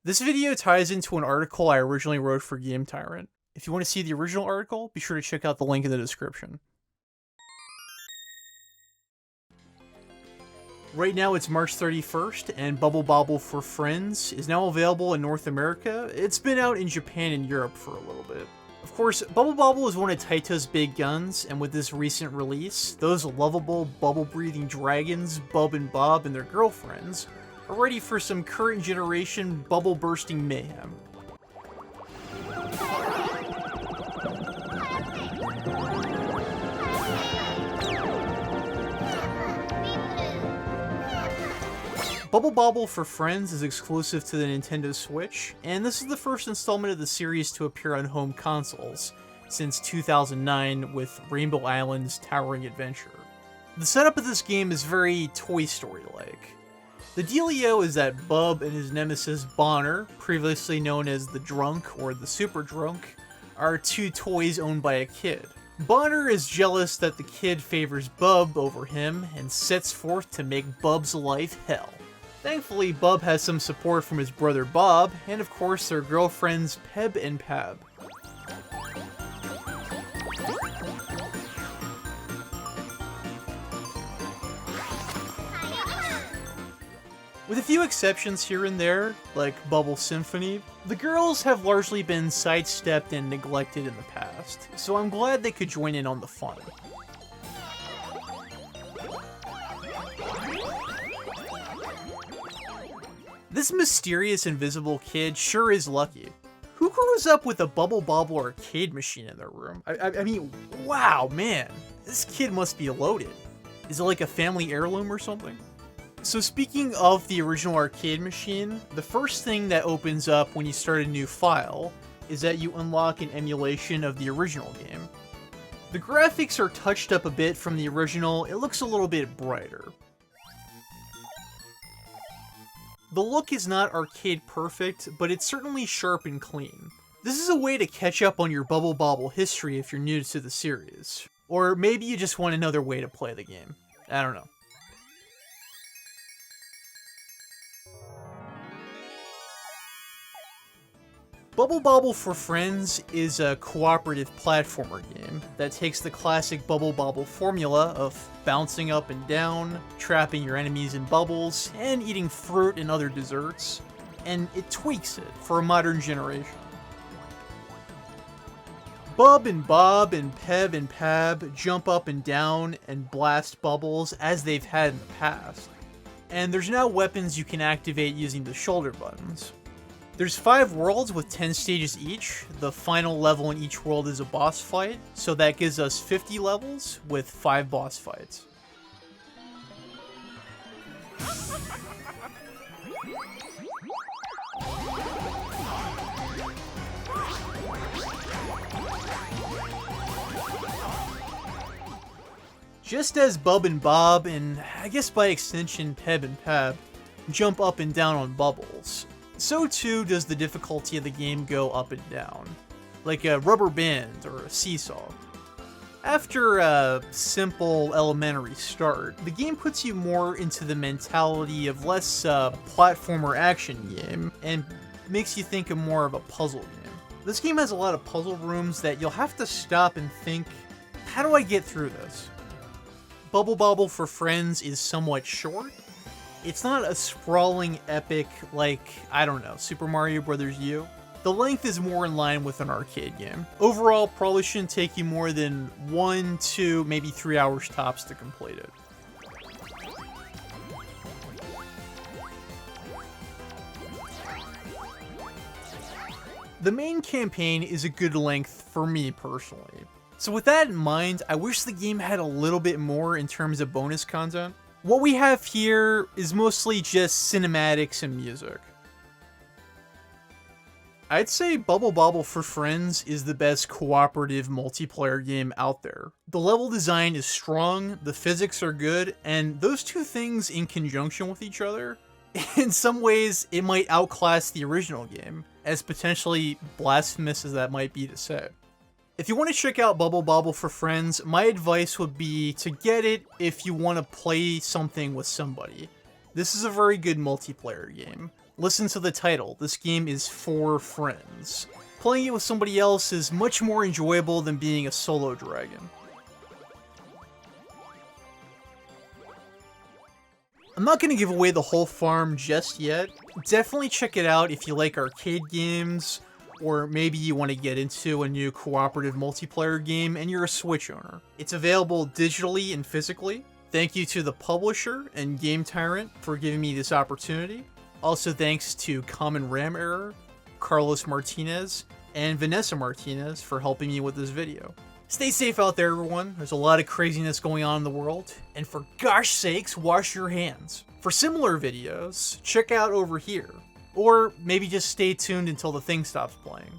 This video ties into an article I originally wrote for Game Tyrant. If you want to see the original article, be sure to check out the link in the description. Right now it's March 31st, and Bubble Bobble for Friends is now available in North America. It's been out in Japan and Europe for a little bit. Of course, Bubble Bobble is one of Taito's big guns, and with this recent release, those lovable, bubble-breathing dragons, Bub and Bob and their girlfriends, are ready for some current generation bubble-bursting mayhem. Bubble Bobble for Friends is exclusive to the Nintendo Switch, and this is the first installment of the series to appear on home consoles since 2009 with Rainbow Island's Towering Adventure. The setup of this game is very Toy Story-like. The dealio is that Bub and his nemesis Bonner, previously known as the Drunk or the Super Drunk, are two toys owned by a kid. Bonner is jealous that the kid favors Bub over him and sets forth to make Bub's life hell. Thankfully, Bub has some support from his brother Bob, and of course their girlfriends Peb and Pab. With a few exceptions here and there, like Bubble Symphony, the girls have largely been sidestepped and neglected in the past, so I'm glad they could join in on the fun. This mysterious invisible kid sure is lucky. Who grows up with a Bubble Bobble arcade machine in their room? I mean, wow, man, this kid must be loaded. Is it like a family heirloom or something? So speaking of the original arcade machine, the first thing that opens up when you start a new file is that you unlock an emulation of the original game. The graphics are touched up a bit from the original, it looks a little bit brighter. The look is not arcade perfect, but it's certainly sharp and clean. This is a way to catch up on your Bubble Bobble history if you're new to the series. Or maybe you just want another way to play the game. I don't know. Bubble Bobble for Friends is a cooperative platformer game that takes the classic Bubble Bobble formula of bouncing up and down, trapping your enemies in bubbles, and eating fruit and other desserts, and it tweaks it for a modern generation. Bub and Bob and Peb and Pab jump up and down and blast bubbles as they've had in the past, and there's now weapons you can activate using the shoulder buttons. There's 5 worlds with 10 stages each. The final level in each world is a boss fight, so that gives us 50 levels with 5 boss fights. Just as Bub and Bob, and I guess by extension Peb and Pab, jump up and down on bubbles, so too does the difficulty of the game go up and down, like a rubber band or a seesaw. After a simple elementary start, the game puts you more into the mentality of less platformer action game, and makes you think of more of a puzzle game. This game has a lot of puzzle rooms that you'll have to stop and think, how do I get through this? Bubble Bobble for Friends is somewhat short. It's not a sprawling epic like, I don't know, Super Mario Bros. U. The length is more in line with an arcade game. Overall, probably shouldn't take you more than 1, 2, maybe 3 hours tops to complete it. The main campaign is a good length for me personally. So with that in mind, I wish the game had a little bit more in terms of bonus content. What we have here is mostly just cinematics and music. I'd say Bubble Bobble for Friends is the best cooperative multiplayer game out there. The level design is strong, the physics are good, and those two things in conjunction with each other, in some ways it might outclass the original game, as potentially blasphemous as that might be to say. If you want to check out Bubble Bobble for Friends, my advice would be to get it if you want to play something with somebody. This is a very good multiplayer game. Listen to the title, this game is for friends. Playing it with somebody else is much more enjoyable than being a solo dragon. I'm not going to give away the whole farm just yet. Definitely check it out if you like arcade games, or maybe you want to get into a new cooperative multiplayer game and you're a Switch owner. It's available digitally and physically. Thank you to the publisher and Game Tyrant for giving me this opportunity. Also thanks to Common RAM Error, Carlos Martinez, and Vanessa Martinez for helping me with this video. Stay safe out there, everyone. There's a lot of craziness going on in the world, and for gosh sakes, wash your hands. For similar videos, check out over here, or maybe just stay tuned until the thing stops playing.